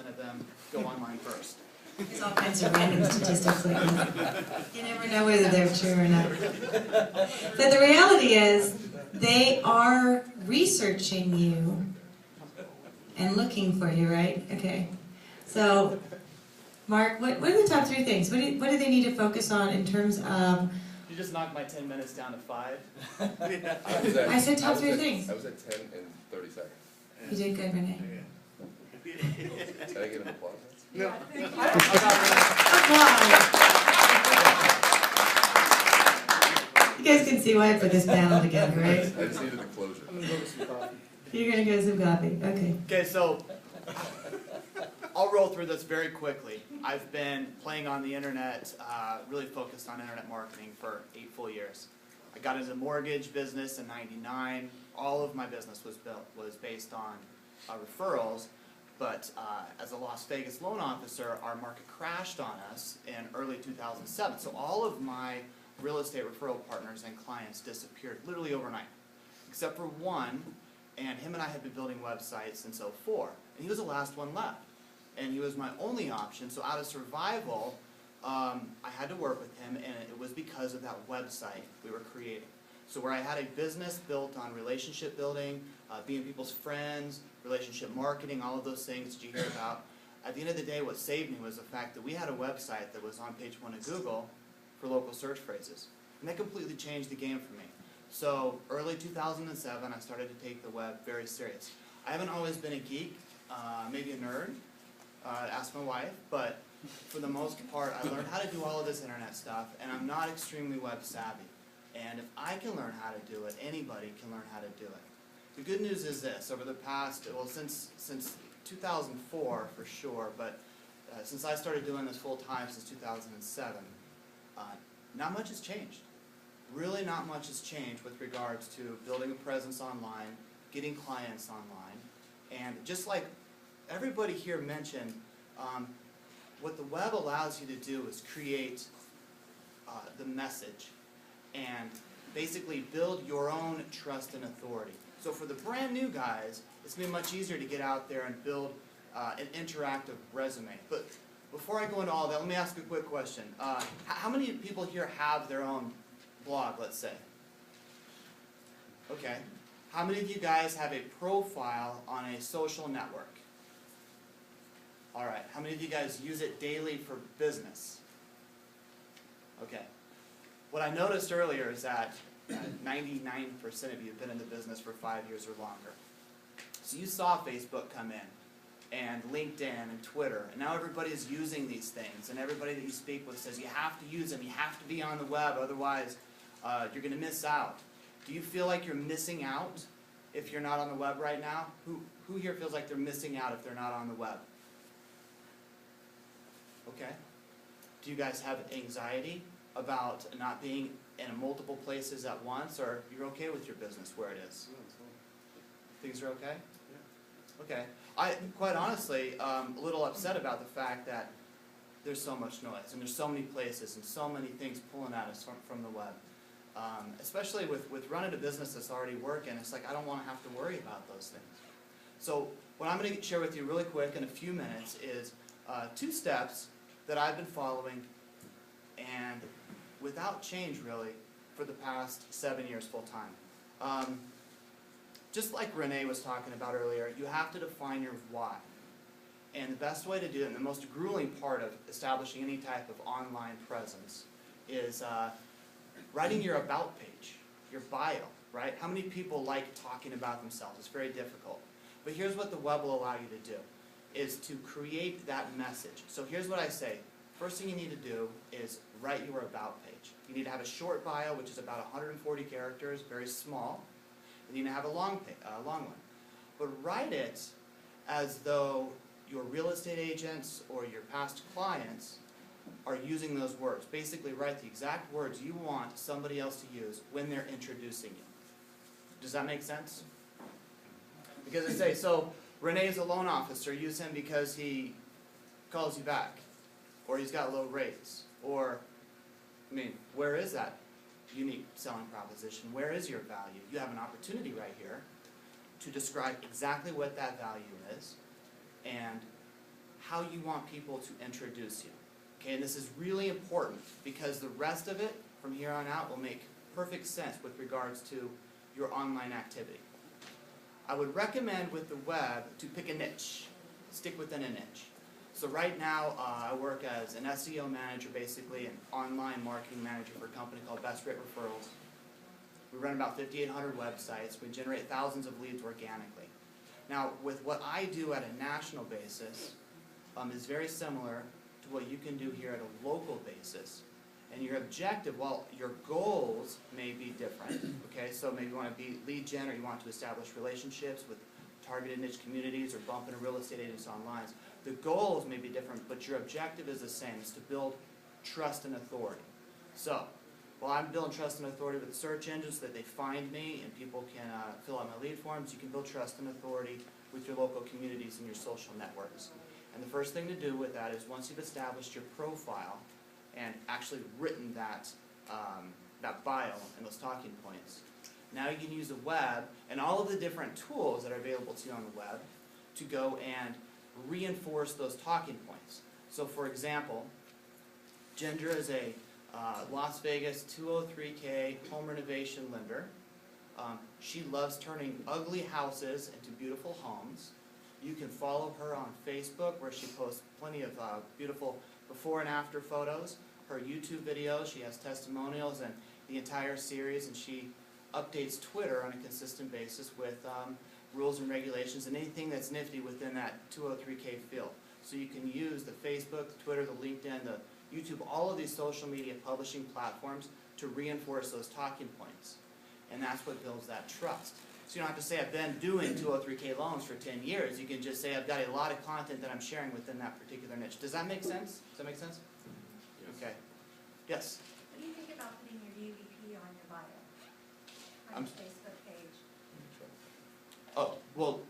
of them go online first. There's all kinds of random statistics like that. You never know whether they're true or not. But the reality is, they are researching you and looking for you, right? Okay. So, Mark, what are the top 3 things? What do they need to focus on in terms of... You just knocked my 10 minutes down to 5. I said top 3 things. I was at 10 and 30 seconds. You did good, Renee. Did I get an applause? No. You guys can see why I put this panel together, right? I just needed the closure. I'm going to go get some coffee. You're going to go some coffee. Okay. Okay, so I'll roll through this very quickly. I've been playing on the internet, really focused on internet marketing for 8 full years. I got into the mortgage business in '99. All of my business was based on referrals, but as a Las Vegas loan officer, our market crashed on us in early 2007. So all of my real estate referral partners and clients disappeared literally overnight, except for one, and him and I had been building websites since '04, and he was the last one left. And he was my only option, so out of survival, I had to work with him, and it was because of that website we were creating. So where I had a business built on relationship building, being people's friends, relationship marketing, all of those things that you hear about, at the end of the day, what saved me was the fact that we had a website that was on page 1 of Google for local search phrases. And that completely changed the game for me. So early 2007, I started to take the web very serious. I haven't always been a geek, maybe a nerd. Ask my wife, but for the most part, I learned how to do all of this internet stuff, and I'm not extremely web savvy. And if I can learn how to do it, anybody can learn how to do it. The good news is this: over the past, well, since 2004 for sure, but since I started doing this full time since 2007, not much has changed. Really, not much has changed with regards to building a presence online, getting clients online, and just like everybody here mentioned, what the web allows you to do is create the message and basically build your own trust and authority. So for the brand new guys, it's been much easier to get out there and build an interactive resume. But before I go into all that, let me ask a quick question. How many people here have their own blog, let's say? Okay. How many of you guys have a profile on a social network? All right. How many of you guys use it daily for business? Okay. What I noticed earlier is that 99% of you have been in the business for 5 years or longer. So you saw Facebook come in, and LinkedIn and Twitter, and now everybody is using these things, and everybody that you speak with says you have to use them, you have to be on the web, otherwise you're going to miss out. Do you feel like you're missing out if you're not on the web right now? Who here feels like they're missing out if they're not on the web? Okay. Do you guys have anxiety about not being in multiple places at once, or you're okay with your business where it is? Things are okay? Yeah. Okay. I, quite honestly, a little upset about the fact that there's so much noise, and there's so many places, and so many things pulling at us from the web. Especially with running a business that's already working, it's like I don't want to have to worry about those things. So what I'm going to share with you really quick in a few minutes is 2 steps that I've been following, and without change really, for the past 7 years full time. Just like Renee was talking about earlier, you have to define your why. And the best way to do it, and the most grueling part of establishing any type of online presence, is writing your about page, your bio, right? How many people like talking about themselves? It's very difficult. But here's what the web will allow you to do, is to create that message. So here's what I say. First thing you need to do is write your about page. You need to have a short bio, which is about 140 characters, very small. And you need to have a long one. But write it as though your real estate agents or your past clients are using those words. Basically, write the exact words you want somebody else to use when they're introducing you. Does that make sense? Because I say, so Renee is a loan officer. Use him because he calls you back, or he's got low rates, or, I mean, where is that unique selling proposition? Where is your value? You have an opportunity right here to describe exactly what that value is and how you want people to introduce you. Okay, and this is really important because the rest of it from here on out will make perfect sense with regards to your online activity. I would recommend with the web to pick a niche, stick within a niche. So right now I work as an SEO manager, basically an online marketing manager for a company called Best Rate Referrals. We run about 5,800 websites. We generate thousands of leads organically. Now with what I do at a national basis is very similar to what you can do here at a local basis. And your objective, well, your goals may be different, okay? So maybe you want to be lead gen, or you want to establish relationships with targeted niche communities, or bump into real estate agents online. The goals may be different, but your objective is the same. It's to build trust and authority. So, while I'm building trust and authority with the search engines so that they find me and people can fill out my lead forms, you can build trust and authority with your local communities and your social networks. And the first thing to do with that is once you've established your profile, and actually written that, that bio and those talking points. Now you can use the web and all of the different tools that are available to you on the web to go and reinforce those talking points. So for example, Ginger is a Las Vegas 203K home renovation lender. She loves turning ugly houses into beautiful homes. You can follow her on Facebook where she posts plenty of beautiful before and after photos, her YouTube videos, she has testimonials and the entire series, and she updates Twitter on a consistent basis with rules and regulations and anything that's nifty within that 203K field. So you can use the Facebook, the Twitter, the LinkedIn, the YouTube, all of these social media publishing platforms to reinforce those talking points. And that's what builds that trust. So you don't have to say, I've been doing 203K loans for 10 years. You can just say, I've got a lot of content that I'm sharing within that particular niche. Does that make sense? Does that make sense? Yes. Okay. Yes? What do you think about putting your UVP on your bio? On your Facebook page Oh, well,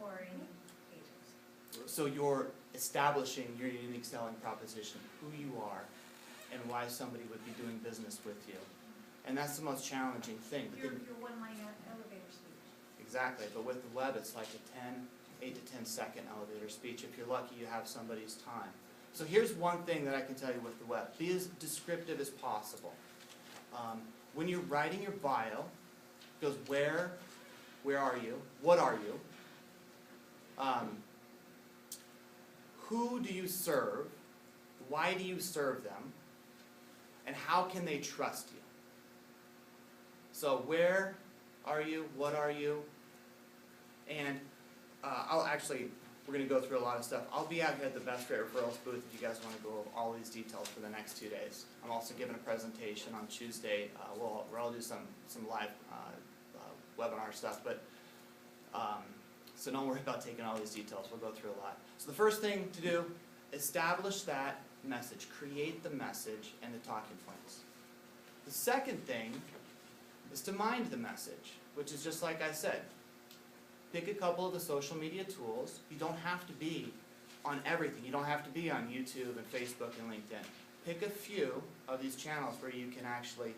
or any pages? so you're establishing your unique selling proposition, who you are, and why somebody would be doing business with you. And that's the most challenging thing. But Your then, one-line elevator speech. exactly, but with the web it's like a 8 to 10 second elevator speech. If you're lucky you have somebody's time. So here's one thing that I can tell you with the web. Be as descriptive as possible. When you're writing your bio, it goes where are you, what are you, who do you serve, why do you serve them, and how can they trust you? So where are you, what are you, and we're going to go through a lot of stuff. I'll be out here at the Best Rate Referrals booth if you guys want to go over all these details for the next 2 days. I'm also giving a presentation on Tuesday where I'll do some live webinar stuff, but so don't worry about taking all these details. We'll go through a lot. So the first thing to do, establish that message. Create the message and the talking points. The second thing is to mind the message, which is just like I said. Pick a couple of the social media tools. You don't have to be on everything. You don't have to be on YouTube and Facebook and LinkedIn. Pick a few of these channels where you can actually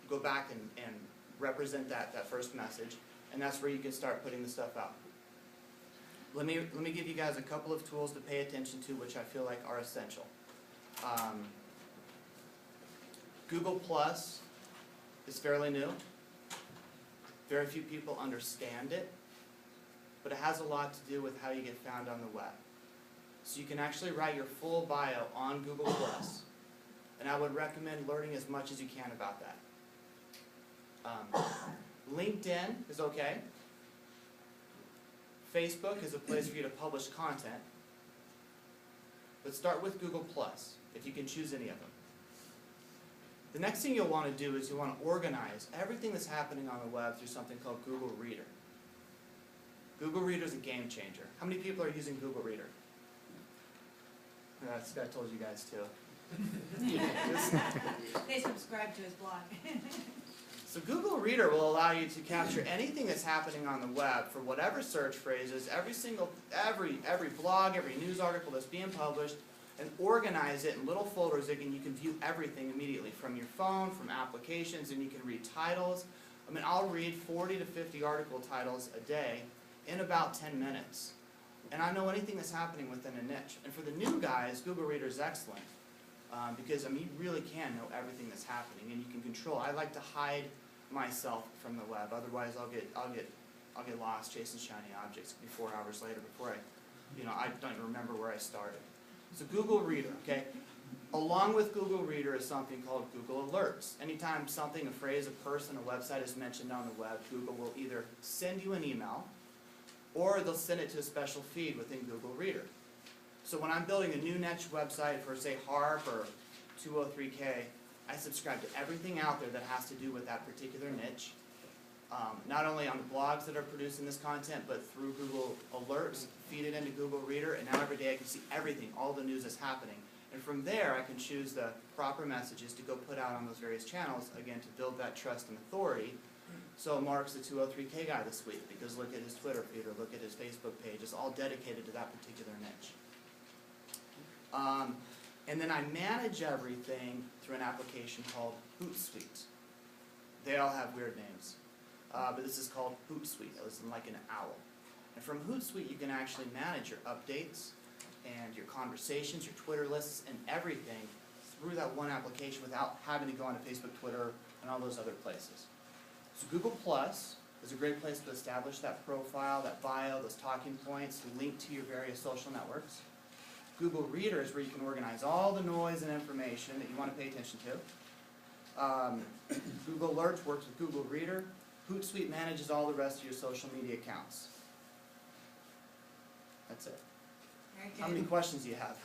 go back and represent that first message, and that's where you can start putting the stuff out. Let me give you guys a couple of tools to pay attention to, which I feel like are essential. Google Plus is fairly new. Very few people understand it, but it has a lot to do with how you get found on the web. So you can actually write your full bio on Google Plus, and I would recommend learning as much as you can about that. LinkedIn is okay. Facebook is a place for you to publish content, but start with Google Plus if you can choose any of them. The next thing you'll want to do is you'll want to organize everything that's happening on the web through something called Google Reader. Google Reader is a game changer. How many people are using Google Reader? I told you guys too. They subscribe to his blog. So Google Reader will allow you to capture anything that's happening on the web for whatever search phrases, every blog, every news article that's being published, and organize it in little folders and you can view everything immediately from your phone, from applications, and you can read titles. I mean, I'll read 40 to 50 article titles a day in about 10 minutes. and I know anything that's happening within a niche. And for the new guys, Google Reader is excellent, because I mean, you really can know everything that's happening, and you can control. I like to hide myself from the web, otherwise I'll get lost chasing shiny objects. It'll be 4 hours later before I don't even remember where I started. So Google Reader, okay? Along with Google Reader is something called Google Alerts. Anytime something, a phrase, a person, a website is mentioned on the web, Google will either send you an email or they'll send it to a special feed within Google Reader. So when I'm building a new niche website for, say, HARP or 203K, I subscribe to everything out there that has to do with that particular niche. Not only on the blogs that are producing this content, but through Google Alerts, feed it into Google Reader, and now every day I can see everything, all the news that's happening. And from there, I can choose the proper messages to go put out on those various channels, again, to build that trust and authority. So Mark's the 203K guy this week, because look at his Twitter feed or look at his Facebook page. It's all dedicated to that particular niche. And then I manage everything through an application called Hootsuite. They all have weird names. But this is called Hootsuite. It was like an owl. And from Hootsuite, you can actually manage your updates and your conversations, your Twitter lists, and everything through that one application without having to go onto Facebook, Twitter, and all those other places. So Google Plus is a great place to establish that profile, that bio, those talking points, to link to your various social networks. Google Reader is where you can organize all the noise and information that you want to pay attention to. Google Alerts works with Google Reader. Hootsuite manages all the rest of your social media accounts. That's it. Very How many good. questions do you have?